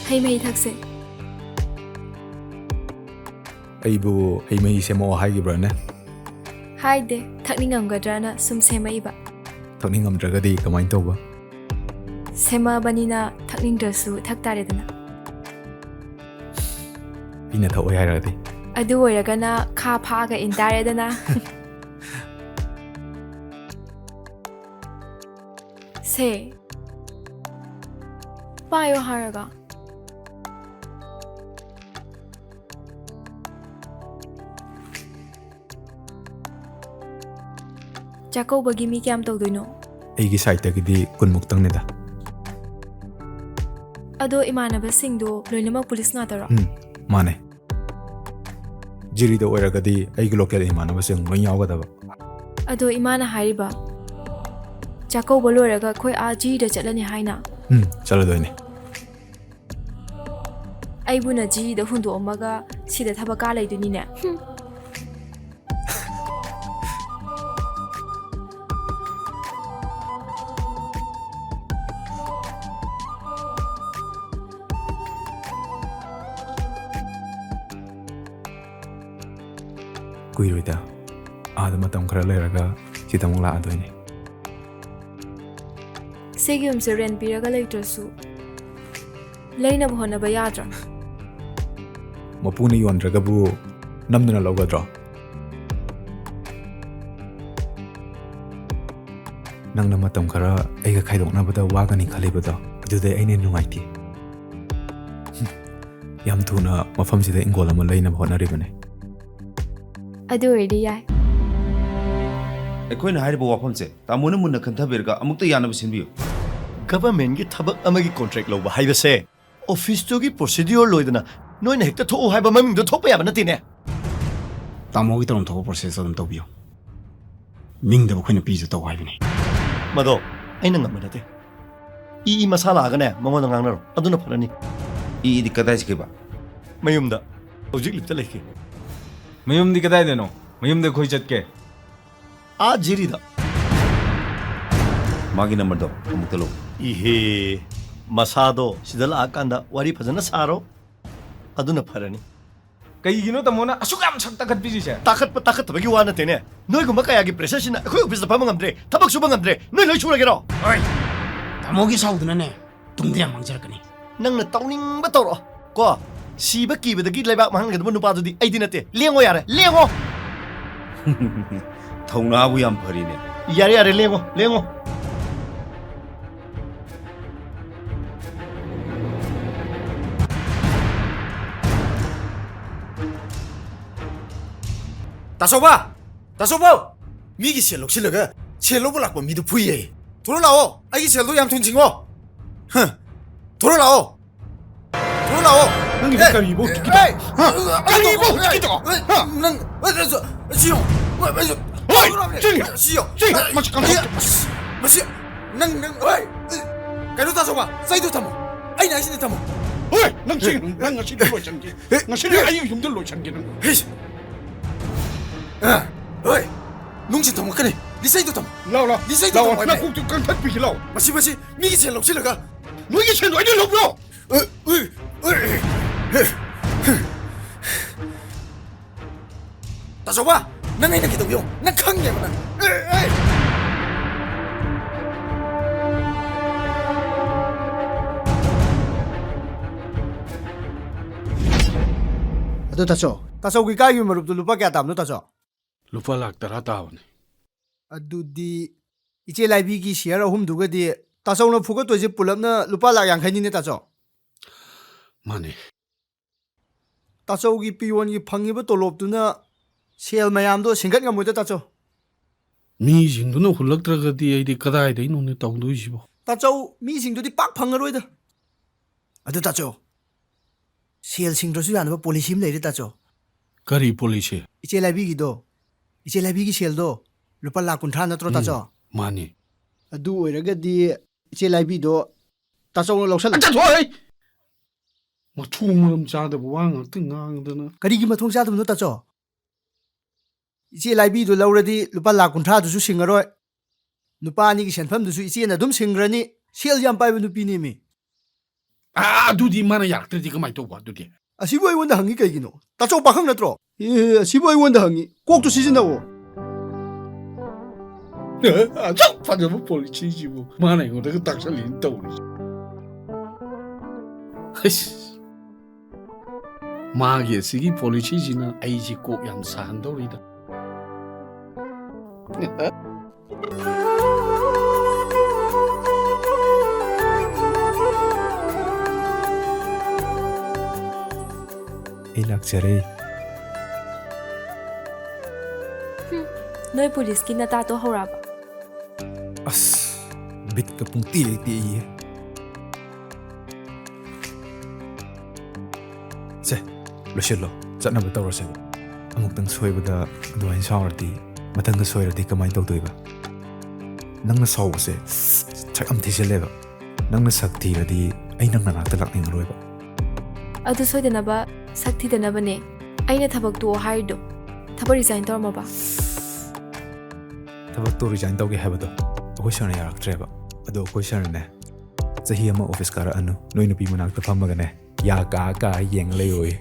Hay mây thật sự. Aibu hay mai semo hai gi brane. Hai de, thắc ninh ngầm gadrana sum sema iba. Thak ni ngam dragadi kamai toba. Sema banina thắc ninh drasu thắc taredana. Ina thau hai ragadi. Adu oiragana kha phaga in taredana. Se. Payo haraga. Chako bagi mi kyam tawdoino. Aigi side tagidi kunmuk tang nida. Ado imanaba singdo loinama police nga tara. Mane. Jiri da oiragadi aigi local imanaba sing loi yawgadaba. Ado imana hariba. Chako boloraga khoi aji da chalani haina. Chaladoine. Aibuna ji da hundu omaga sida thabaka laidunine. Kuiruida. Ada matam khara leraga sitamung la adoine. Segium se ren piraga laitrasu. Laina bhona ba yadra. Mapuni yondragabu namduna logadra. Nangna matam khara aiga khaidoknabada wagani khalibada adude aine nungaiti. Yam thuna mafamsida ingol ama laina bhona ribane. Adu oidi yai. ꯑꯩꯈꯣꯏꯅ ꯍꯥꯏꯔꯤꯕ ꯋꯥꯐꯝꯁꯦ ꯇꯥꯃꯣꯅ ꯃꯨꯟꯅ ꯈꯟꯊꯕꯤꯔꯒ ꯑꯃꯨꯛꯇ ꯌꯥꯅꯕ ꯁꯤꯟꯕꯤꯌꯨ ꯒꯚꯔꯟꯃꯦꯟꯠꯒꯤ ꯊꯕꯛ ꯑꯃꯒꯤ contract ꯂꯧꯕ ꯍꯥꯏꯕꯁꯦ ꯑꯣꯐꯤꯁꯇꯨꯒꯤ ꯄ꯭ꯔꯣꯁꯤꯗ꯭ꯌꯨꯔ ꯂꯣꯏꯗꯅ ꯅꯣꯏꯅ ꯍꯦꯛꯇ ꯊꯣꯛꯎ ꯍꯥꯏꯕ ꯃꯃꯤꯡꯗꯣ ꯊꯣꯛꯄ ꯌꯥꯕ ꯅꯠꯇꯦꯅꯦ ꯇꯥꯃꯣꯒꯤ ꯇꯧꯔꯝ ꯊꯣꯛꯄ ꯄ꯭ꯔꯣꯁꯦꯁ ꯑꯗꯨꯝ ꯇꯧꯕꯤꯌꯨ ꯃꯤꯡꯗꯕ ꯑꯩꯈꯣꯏꯅ ꯄꯤꯖ ꯇꯧ ꯍꯥꯏꯕꯅꯤ ꯃꯗꯣ ꯑꯩꯅ ꯉꯝꯕ ꯅꯠꯇꯦ ꯏ ꯃꯁꯥ ꯂꯥꯛꯑꯒꯅꯦ ꯃꯉꯣꯟꯗ ꯉꯥꯡꯅꯔꯣ ꯑꯗꯨꯅ ꯐꯔꯅꯤ ꯏꯗꯤ ꯀꯗꯥꯏ ꯆꯠꯈꯤꯕ ꯃꯌꯨꯝꯗ ꯍꯧꯖꯤꯛ ꯂꯤꯐꯇ ꯂꯩꯈꯤ ꯃꯌꯨꯝꯗꯤ ꯀꯗꯥꯏꯗꯅꯣ ꯃꯌꯨꯝꯗ ꯑꯩꯈꯣꯏ ꯆꯠꯀꯦ ꯖꯤꯔꯤꯗ ꯃꯥꯒꯤ ꯅꯝꯕꯔꯗꯣ ꯑꯃꯨꯛꯇ ꯂꯧ 이해 마사도 시들 아까한다 와리 파잖아 사로 아두나 파라니 ꯀꯩꯒꯤꯅꯣ ꯇꯥꯃꯣꯅ ꯑꯁꯨꯛ ꯌꯥꯝ ꯁꯛ ꯇꯥꯈꯠꯄꯤꯔꯤꯁꯦ 따뜻ꯕꯒꯤ ꯋꯥ ꯅꯠꯇꯦꯅꯦ ꯅꯣꯏꯒꯨꯝꯕ ꯀꯌꯥꯒꯤ ꯄ꯭ꯔꯦꯁꯔꯁꯤꯅ ꯑꯩꯈꯣꯏ ꯑꯣꯐꯤꯁꯇ ꯐꯝꯕ ꯉꯝꯗ꯭ꯔꯦ ꯊꯕꯛ ꯁꯨꯕ ꯉꯝꯗ꯭ꯔꯦ ꯅꯣꯏ ꯂꯣꯏ ꯁꯨꯔꯒꯦꯔꯣ ꯍꯣꯏ ꯇꯥꯃꯣꯒꯤ ꯁꯥꯎꯗꯨꯅꯅꯦ ꯇꯨꯡꯗ ꯌꯥꯝ ꯃꯥꯡꯖꯔꯛꯀꯅꯤ ꯅꯪꯅ ꯇꯧꯅꯤꯡꯕ ꯇꯧꯔꯛꯑꯣ ꯀꯣ ꯁꯤꯕ ꯀꯤꯕꯗꯒꯤ ꯂꯩꯕꯥꯛ ꯃꯥꯡꯍꯟꯒꯗꯕ ꯅꯨꯄꯥꯗꯨꯗꯤ ꯑꯩꯗꯤ ꯅꯠꯇꯦ ꯂꯦꯡꯉꯣ ꯌꯥꯔꯦ ꯂꯦꯡꯉꯣ ꯊꯧꯅꯥꯕꯨ ꯌꯥꯝ ꯐꯔꯤꯅꯦ ꯌꯥꯔꯦ ꯌꯥꯔꯦ ꯂꯦꯡꯉꯣ ꯂꯦꯡꯉꯣ 다소봐! 다소봐! 미기 셀록 실러가 셀로볼 락보 미도 부이에 돌아라오! 아기 셀로 얌톤 징어! 흥! 돌아라오! 돌아라오! ꯅꯪꯒꯤ ꯀꯔꯤ ꯏꯕꯣ ꯇꯤꯀꯤꯇꯣ 아니 이거 기도! 난 그래서 지용! 지용! 마시! 난 어이! 가로 다소봐! 사이드 타모! 아이 나신이 타모! ꯍꯣꯏ ꯅꯪ ꯆꯦꯡ ꯅꯪ ꯉꯁꯤꯗꯤ ꯂꯣꯏꯁꯟꯒꯦ ꯉꯁꯤꯗꯤ ꯑꯌꯨꯛ ꯌꯨꯝꯗ ꯂꯣꯏꯁꯟꯒꯦ ꯅꯪ 헤이! 어이! 농신 타모 그래! 니 사이드 타모! ꯂꯥꯎ 니 사이드 타모! 나 꼭지 깡탄 라오 마시 미기 셀록 실러가 너에게 쟤도 아니야 라고요 다소봐! 난 아이는 기도요! 난 강력하다! ꯑꯗꯨ ꯇꯥꯆꯧ ꯇꯥꯆꯧꯒꯤ ꯀꯥꯒꯤ ꯃꯔꯨꯞꯇꯨ ꯂꯨꯄꯥ ꯀꯌꯥ ꯇꯥꯕꯅꯣ ꯇꯥꯆꯧ ꯂꯨꯄꯥ ꯂꯥꯛ 10 ꯇꯥꯕꯅꯤ ꯑꯗꯨꯗꯤ ꯏꯆꯦ ꯂꯥꯏꯕꯤꯒꯤ ꯁꯤꯌꯔ ꯑꯍꯨꯝꯗꯨꯒꯗꯤ ꯇꯥꯆꯧꯅ ꯐꯨꯒꯠꯇꯣꯏꯁꯦ ꯄꯨꯂꯞꯅ ꯂꯨꯄꯥ ꯂꯥꯛ 50ꯅꯤꯅꯦ ꯇꯥꯆꯧ ꯃꯥꯅꯦ ꯇꯥꯆꯧꯒꯤ ꯄꯤꯌꯣꯟꯒꯤ ꯐꯪꯉꯤꯕ ꯇꯣꯂꯣꯞꯇꯨꯅ ꯁꯦꯜ ꯃꯌꯥꯝꯗꯣ ꯁꯤꯡꯒꯠ ꯉꯝꯃꯣꯏꯗ ꯇꯥꯆꯧ ꯃꯤꯁꯤꯡꯗꯨꯅ ꯍꯨꯜꯂꯛꯇ꯭ꯔꯒꯗꯤ ꯑꯩꯗꯤ ꯀꯗꯥꯏꯗꯩꯅꯣꯅꯦ ꯇꯧꯗꯣꯏꯁꯤꯕꯣ ꯇꯥꯆꯧ ꯃꯤꯁꯤꯡꯗꯨꯗꯤ ꯄꯥꯛ ꯐꯪꯉꯔꯣꯏꯗ ꯑꯗꯨ ꯇꯥꯆꯧ ꯁꯦꯜ ꯁꯤꯡꯗ꯭ꯔꯁꯨ ꯌꯥꯅꯕ ꯄꯣꯂꯤꯁꯤ ꯑꯃ ꯂꯩꯔꯦ ꯇꯥꯆꯧ ꯀꯔꯤ ꯄꯣꯂꯤꯁꯤ ꯏꯆꯦ ꯂꯥꯏꯕꯤꯒꯤꯗꯣ ꯏꯆꯦ ꯂꯥꯏꯕꯤꯒꯤ ꯁꯦꯜꯗꯣ ꯂꯨꯄꯥ ꯂꯥꯛ 50 ꯅꯠꯇ꯭ꯔꯣ ꯇꯥꯆꯧ ꯃꯥꯅꯤ ꯑꯗꯨ ꯑꯣꯏꯔꯒꯗꯤ ꯏꯆꯦ ꯂꯥꯏꯕꯤꯗꯣ ꯇꯥꯆꯧꯅ ꯂꯧꯁꯜꯂ ꯆꯠꯊꯣꯏ ꯃꯊꯣꯡ ꯃꯔꯝ ꯆꯥꯗꯕ ꯋꯥ ꯉꯥꯛꯇ ꯉꯥꯡꯗꯅ ꯀꯔꯤꯒꯤ ꯃꯊꯣꯡ ꯆꯥꯗꯕꯅꯣ ꯇꯥꯆꯧ ꯏꯆꯦ ꯂꯥꯏꯕꯤꯗꯣ ꯂꯧꯔꯗꯤ ꯂꯨꯄꯥ ꯂꯥꯛ 50ꯗꯨꯁꯨ ꯁꯤꯡꯉꯔꯣꯏ ꯅꯨꯄꯥ ꯑꯅꯤꯒꯤ ꯁꯦꯟꯐꯝꯗꯨꯁꯨ ꯏꯆꯦꯅ ꯑꯗꯨꯝ ꯁꯤꯡꯒ꯭ꯔꯅꯤ ꯁꯦꯜ ꯌꯥꯝ ꯄꯥꯏꯕ ꯅꯨꯄꯤꯅꯦꯃꯤ ꯑꯗꯨꯗꯤ ꯃꯥꯅ ꯌꯥꯔꯛꯇ꯭ꯔꯗꯤ ꯀꯃꯥꯏꯅ ꯇꯧꯕ ꯑꯗꯨꯗꯤ ꯑꯁꯤꯕꯨ ꯑꯩꯉꯣꯟꯗ ꯍꯪꯉꯤ ꯀꯩꯒꯤꯅꯣ ꯇꯥꯆꯧ ꯄꯥꯈꯪ ꯅꯠꯇ꯭ꯔꯣ ꯑꯦ ꯑꯁꯤꯕꯨ ꯑꯩꯉꯣꯟꯗ ꯍꯪꯉꯤ ꯀꯣꯛꯇꯨ ꯁꯤꯖꯤꯟꯅꯋꯣ ꯑꯁꯨꯛ ꯐꯖꯕ ꯄꯣꯂꯤꯁꯤꯁꯤꯕꯨ ꯃꯥꯅ ꯑꯩꯉꯣꯟꯗꯒ ꯇꯥꯛꯁꯜꯂꯤꯅ ꯇꯧꯔꯤꯁꯦ ꯑꯁ ꯃꯥꯒꯤ ꯑꯁꯤꯒꯤ ꯄꯣꯂꯤꯁꯤꯁꯤꯅ ꯑꯩꯁꯤ ꯀꯣꯛ ꯌꯥꯝ ꯁꯥꯍꯟꯗꯧꯔꯤꯗ ꯑꯩ ꯂꯥꯛꯆꯔꯦ ꯅꯣꯏ ꯄꯨꯂꯤꯁꯀꯤ ꯅꯇꯥꯇꯣ ꯍꯧꯔꯕ ꯑꯁ ꯕꯤꯠꯀ ꯄꯨꯡꯇꯦꯛ ꯇꯦꯛꯏꯌꯦ ꯁꯦ ꯂꯣꯏꯁꯤꯜꯂꯣ ꯆꯠꯅꯕ ꯇꯧꯔꯁꯦ ꯑꯃꯨꯛꯇꯪ ꯁꯣꯏꯕꯗ ꯑꯗꯨꯃꯥꯏꯅ ꯁꯥꯎꯔꯗꯤ ꯃꯊꯪꯒ ꯁꯣꯏꯔꯗꯤ ꯀꯃꯥꯏꯅ ꯇꯧꯗꯣꯏꯕ ꯅꯪꯅ ꯁꯥꯎꯕꯁꯦ ꯁꯛ ꯌꯥꯝ ꯊꯤꯖꯤꯜꯂꯦꯕ ꯅꯪꯅ ꯁꯛ ꯊꯤꯔꯗꯤ ꯑꯩ ꯅꯪ ꯅꯅꯥꯛꯇ ꯂꯥꯛꯅꯤꯡꯉꯔꯣꯏꯕ ꯑꯗꯨ ꯁꯣꯏꯗꯅꯕ ꯁꯛ ꯊꯤꯗꯅꯕꯅꯦ ꯑꯩꯅ ꯊꯕꯛ ꯇꯣꯛꯑꯣ ꯍꯥꯏꯔꯤꯗꯣ ꯊꯕꯛ ꯔꯤꯖꯥꯏꯟ ꯇꯧꯔꯝꯃꯕ ꯊꯕꯛꯇꯣ ꯔꯤꯖꯥꯏꯟ ꯇꯧꯒꯦ ꯍꯥꯏꯕꯗꯣ ꯑꯩꯈꯣꯏ ꯁꯔꯅ ꯌꯥꯔꯛꯇ꯭ꯔꯦꯕ ꯑꯗꯣ ꯑꯩꯈꯣꯏ ꯁꯔꯅꯅꯦ ꯆꯍꯤ ꯑꯃ ꯑꯣꯐꯤꯁ ꯀꯥꯔꯛꯑꯅꯨ ꯅꯣꯏ ꯅꯨꯄꯤ ꯃꯅꯥꯛꯇ ꯐꯝꯃꯒꯅꯦ ꯌꯥ ꯀꯥ ꯌꯦꯡ ꯂꯩꯔꯣꯏ